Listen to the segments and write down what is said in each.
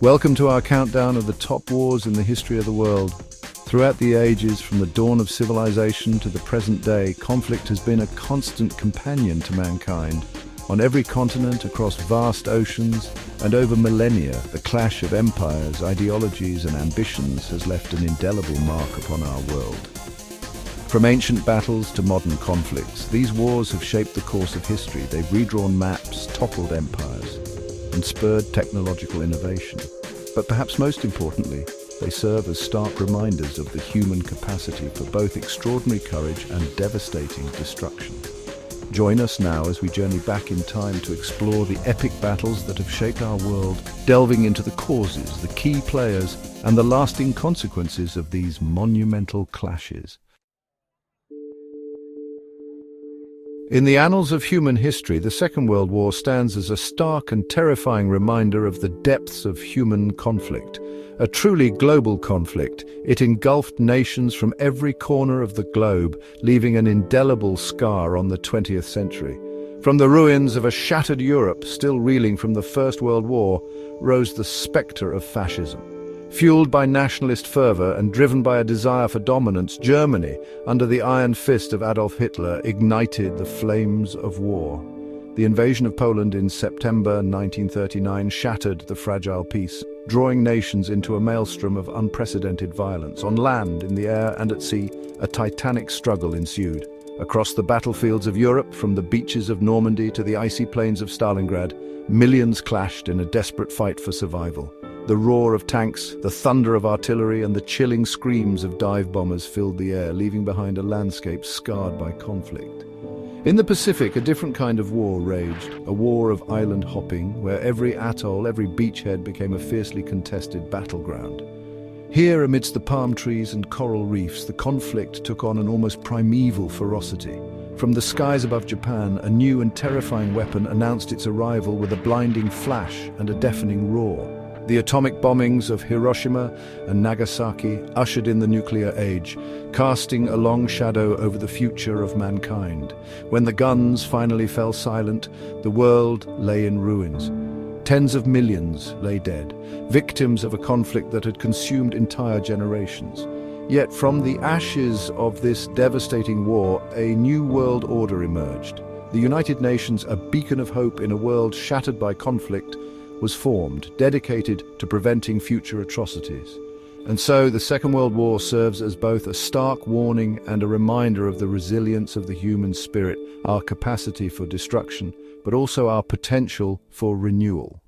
Welcome to our countdown of the top wars in the history of the world. Throughout the ages, from the dawn of civilization to the present day, conflict has been a constant companion to mankind. On every continent, across vast oceans, and over millennia, the clash of empires, ideologies, and ambitions has left an indelible mark upon our world. From ancient battles to modern conflicts, these wars have shaped the course of history. They've redrawn maps, toppled empires, and spurred technological innovation. But perhaps most importantly, they serve as stark reminders of the human capacity for both extraordinary courage and devastating destruction. Join us now as we journey back in time to explore the epic battles that have shaped our world, delving into the causes, the key players, and the lasting consequences of these monumental clashes. In the annals of human history, the Second World War stands as a stark and terrifying reminder of the depths of human conflict. A truly global conflict, it engulfed nations from every corner of the globe, leaving an indelible scar on the 20th century. From the ruins of a shattered Europe, still reeling from the First World War, rose the spectre of fascism. Fueled by nationalist fervor and driven by a desire for dominance, Germany, under the iron fist of Adolf Hitler, ignited the flames of war. The invasion of Poland in September 1939 shattered the fragile peace, drawing nations into a maelstrom of unprecedented violence. On land, in the air, and at sea, a titanic struggle ensued. Across the battlefields of Europe, from the beaches of Normandy to the icy plains of Stalingrad, millions clashed in a desperate fight for survival. The roar of tanks, the thunder of artillery, and the chilling screams of dive bombers filled the air, leaving behind a landscape scarred by conflict. In the Pacific, a different kind of war raged, a war of island hopping, where every atoll, every beachhead became a fiercely contested battleground. Here, amidst the palm trees and coral reefs, the conflict took on an almost primeval ferocity. From the skies above Japan, a new and terrifying weapon announced its arrival with a blinding flash and a deafening roar. The atomic bombings of Hiroshima and Nagasaki ushered in the nuclear age, casting a long shadow over the future of mankind. When the guns finally fell silent, the world lay in ruins. Tens of millions lay dead, victims of a conflict that had consumed entire generations. Yet from the ashes of this devastating war, a new world order emerged. The United Nations, a beacon of hope in a world shattered by conflict, was formed, dedicated to preventing future atrocities. And so the Second World War serves as both a stark warning and a reminder of the resilience of the human spirit, our capacity for destruction, but also our potential for renewal.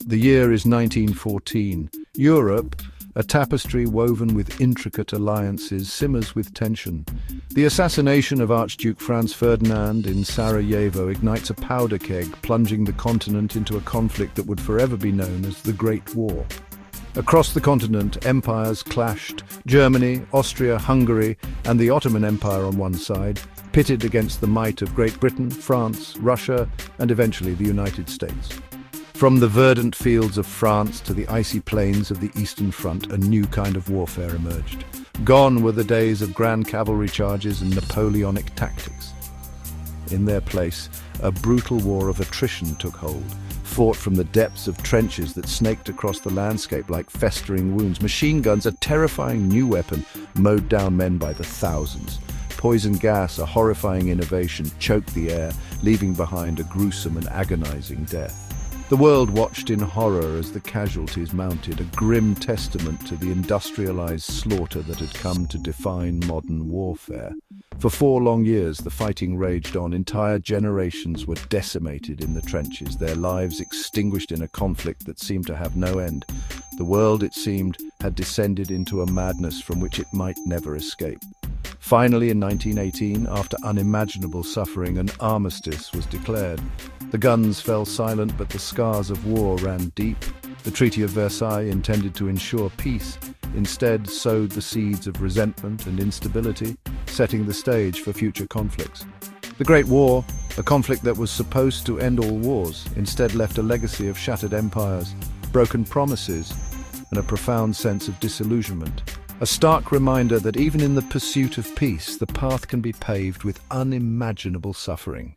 The year is 1914. Europe, a tapestry woven with intricate alliances, simmers with tension. The assassination of Archduke Franz Ferdinand in Sarajevo ignites a powder keg, plunging the continent into a conflict that would forever be known as the Great War. Across the continent, empires clashed. Germany, Austria, Hungary, and the Ottoman Empire on one side, pitted against the might of Great Britain, France, Russia, and eventually the United States. From the verdant fields of France to the icy plains of the Eastern Front, a new kind of warfare emerged. Gone were the days of grand cavalry charges and Napoleonic tactics. In their place, a brutal war of attrition took hold, fought from the depths of trenches that snaked across the landscape like festering wounds. Machine guns, a terrifying new weapon, mowed down men by the thousands. Poison gas, a horrifying innovation, choked the air, leaving behind a gruesome and agonizing death. The world watched in horror as the casualties mounted, a grim testament to the industrialized slaughter that had come to define modern warfare. For 4 long years, the fighting raged on. Entire generations were decimated in the trenches, their lives extinguished in a conflict that seemed to have no end. The world, it seemed, had descended into a madness from which it might never escape. Finally, in 1918, after unimaginable suffering, an armistice was declared. The guns fell silent, but the scars of war ran deep. The Treaty of Versailles, intended to ensure peace, instead sowed the seeds of resentment and instability, setting the stage for future conflicts. The Great War, a conflict that was supposed to end all wars, instead left a legacy of shattered empires, broken promises, and a profound sense of disillusionment. A stark reminder that even in the pursuit of peace, the path can be paved with unimaginable suffering.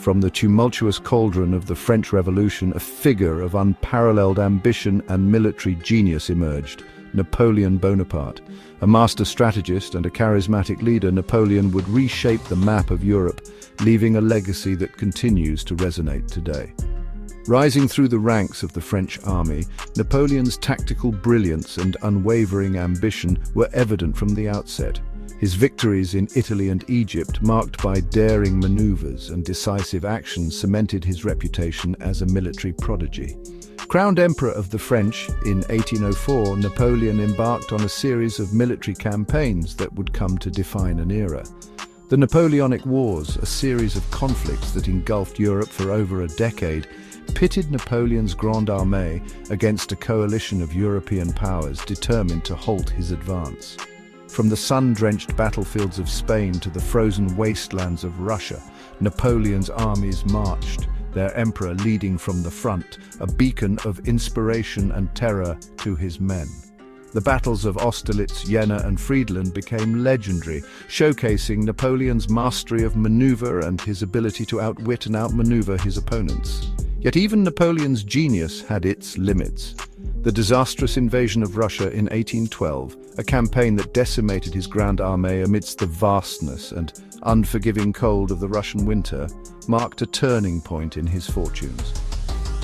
From the tumultuous cauldron of the French Revolution, a figure of unparalleled ambition and military genius emerged: Napoleon Bonaparte. A master strategist and a charismatic leader, Napoleon would reshape the map of Europe, leaving a legacy that continues to resonate today. Rising through the ranks of the French army, Napoleon's tactical brilliance and unwavering ambition were evident from the outset. His victories in Italy and Egypt, marked by daring maneuvers and decisive action, cemented his reputation as a military prodigy. Crowned Emperor of the French in 1804, Napoleon embarked on a series of military campaigns that would come to define an era. The Napoleonic Wars, a series of conflicts that engulfed Europe for over a decade, pitted Napoleon's Grande Armée against a coalition of European powers determined to halt his advance. From the sun-drenched battlefields of Spain to the frozen wastelands of Russia, Napoleon's armies marched, their emperor leading from the front, a beacon of inspiration and terror to his men. The battles of Austerlitz, Jena and Friedland became legendary, showcasing Napoleon's mastery of maneuver and his ability to outwit and outmaneuver his opponents. Yet even Napoleon's genius had its limits. The disastrous invasion of Russia in 1812, a campaign that decimated his Grande Armée amidst the vastness and unforgiving cold of the Russian winter, marked a turning point in his fortunes.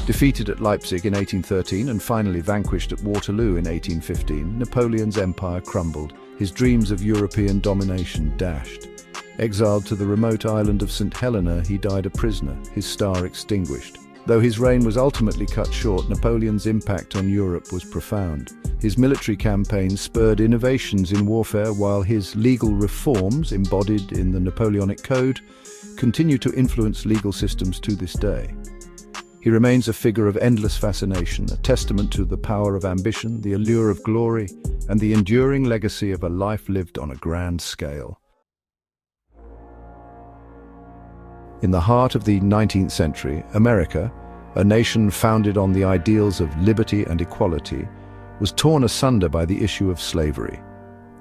Defeated at Leipzig in 1813 and finally vanquished at Waterloo in 1815, Napoleon's empire crumbled, his dreams of European domination dashed. Exiled to the remote island of St. Helena, he died a prisoner, his star extinguished. Though his reign was ultimately cut short, Napoleon's impact on Europe was profound. His military campaigns spurred innovations in warfare, while his legal reforms, embodied in the Napoleonic Code, continue to influence legal systems to this day. He remains a figure of endless fascination, a testament to the power of ambition, the allure of glory, and the enduring legacy of a life lived on a grand scale. In the heart of the 19th century, America, a nation founded on the ideals of liberty and equality, was torn asunder by the issue of slavery.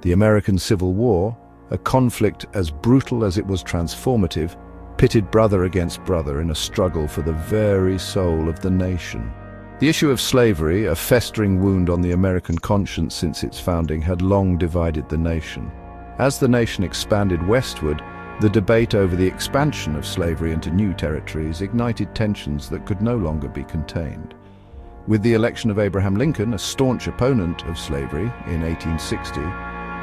The American Civil War, a conflict as brutal as it was transformative, pitted brother against brother in a struggle for the very soul of the nation. The issue of slavery, a festering wound on the American conscience since its founding, had long divided the nation. As the nation expanded westward, the debate over the expansion of slavery into new territories ignited tensions that could no longer be contained. With the election of Abraham Lincoln, a staunch opponent of slavery, in 1860,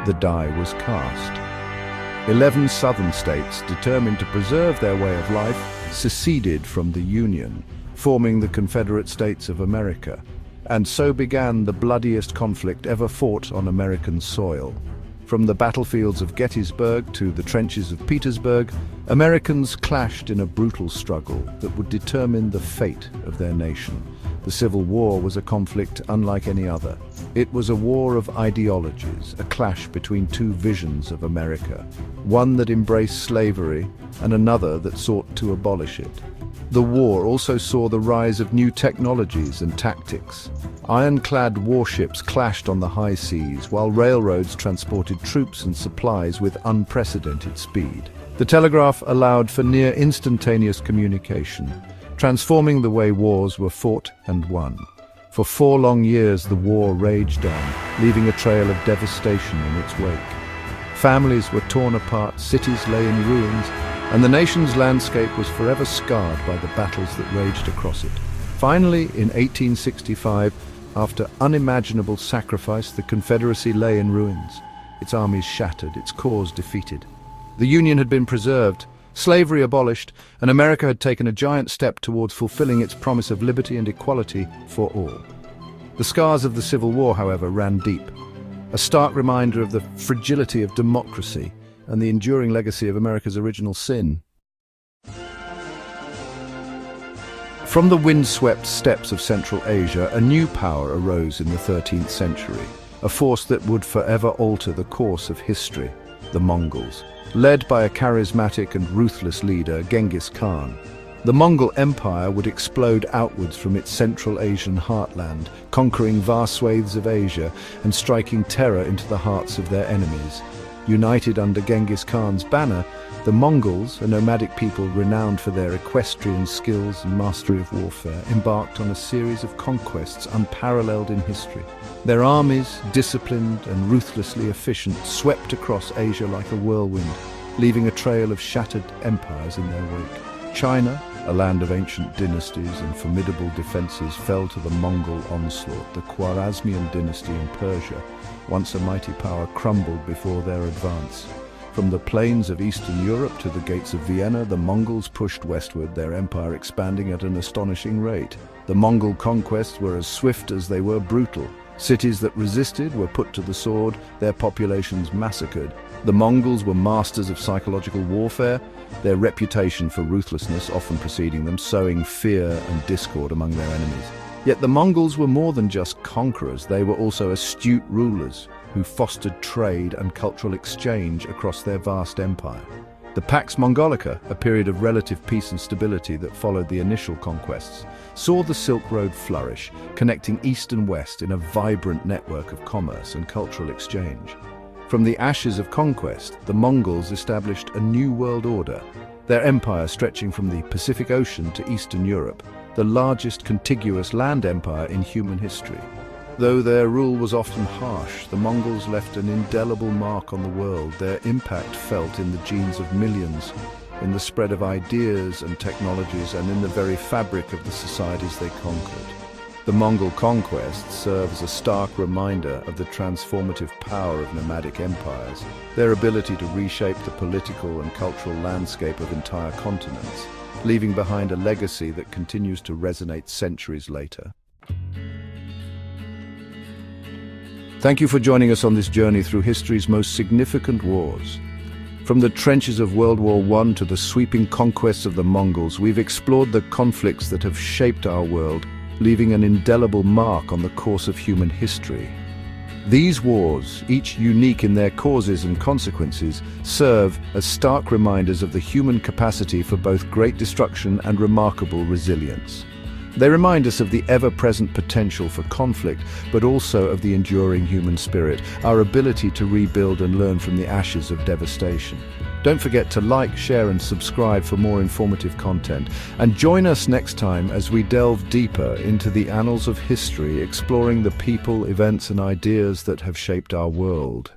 the die was cast. 11 southern states, determined to preserve their way of life, seceded from the Union, forming the Confederate States of America. And so began the bloodiest conflict ever fought on American soil. From the battlefields of Gettysburg to the trenches of Petersburg, Americans clashed in a brutal struggle that would determine the fate of their nation. The Civil War was a conflict unlike any other. It was a war of ideologies, a clash between two visions of America, one that embraced slavery and another that sought to abolish it. The war also saw the rise of new technologies and tactics. Ironclad warships clashed on the high seas, while railroads transported troops and supplies with unprecedented speed. The telegraph allowed for near instantaneous communication, transforming the way wars were fought and won. For 4 long years the war raged on, leaving a trail of devastation in its wake. Families were torn apart, cities lay in ruins, and the nation's landscape was forever scarred by the battles that raged across it. Finally, in 1865, after unimaginable sacrifice, the Confederacy lay in ruins, its armies shattered, its cause defeated. The Union had been preserved, slavery abolished, and America had taken a giant step towards fulfilling its promise of liberty and equality for all. The scars of the Civil War, however, ran deep, a stark reminder of the fragility of democracy and the enduring legacy of America's original sin. From the windswept steppes of Central Asia, a new power arose in the 13th century, a force that would forever alter the course of history: the Mongols. Led by a charismatic and ruthless leader, Genghis Khan, the Mongol Empire would explode outwards from its Central Asian heartland, conquering vast swathes of Asia and striking terror into the hearts of their enemies. United under Genghis Khan's banner, the Mongols, a nomadic people renowned for their equestrian skills and mastery of warfare, embarked on a series of conquests unparalleled in history. Their armies, disciplined and ruthlessly efficient, swept across Asia like a whirlwind, leaving a trail of shattered empires in their wake. China, a land of ancient dynasties and formidable defenses, fell to the Mongol onslaught. The Khwarezmian dynasty in Persia, once a mighty power, crumbled before their advance. From the plains of Eastern Europe to the gates of Vienna, the Mongols pushed westward, their empire expanding at an astonishing rate. The Mongol conquests were as swift as they were brutal. Cities that resisted were put to the sword, their populations massacred. The Mongols were masters of psychological warfare, their reputation for ruthlessness often preceding them, sowing fear and discord among their enemies. Yet the Mongols were more than just conquerors, they were also astute rulers who fostered trade and cultural exchange across their vast empire. The Pax Mongolica, a period of relative peace and stability that followed the initial conquests, saw the Silk Road flourish, connecting east and west in a vibrant network of commerce and cultural exchange. From the ashes of conquest, the Mongols established a new world order, their empire stretching from the Pacific Ocean to Eastern Europe, the largest contiguous land empire in human history. Though their rule was often harsh, the Mongols left an indelible mark on the world, their impact felt in the genes of millions, in the spread of ideas and technologies, and in the very fabric of the societies they conquered. The Mongol conquest serves as a stark reminder of the transformative power of nomadic empires, their ability to reshape the political and cultural landscape of entire continents, leaving behind a legacy that continues to resonate centuries later. Thank you for joining us on this journey through history's most significant wars. From the trenches of World War I to the sweeping conquests of the Mongols, we've explored the conflicts that have shaped our world, leaving an indelible mark on the course of human history. These wars, each unique in their causes and consequences, serve as stark reminders of the human capacity for both great destruction and remarkable resilience. They remind us of the ever-present potential for conflict, but also of the enduring human spirit, our ability to rebuild and learn from the ashes of devastation. Don't forget to like, share, and subscribe for more informative content. And join us next time as we delve deeper into the annals of history, exploring the people, events, and ideas that have shaped our world.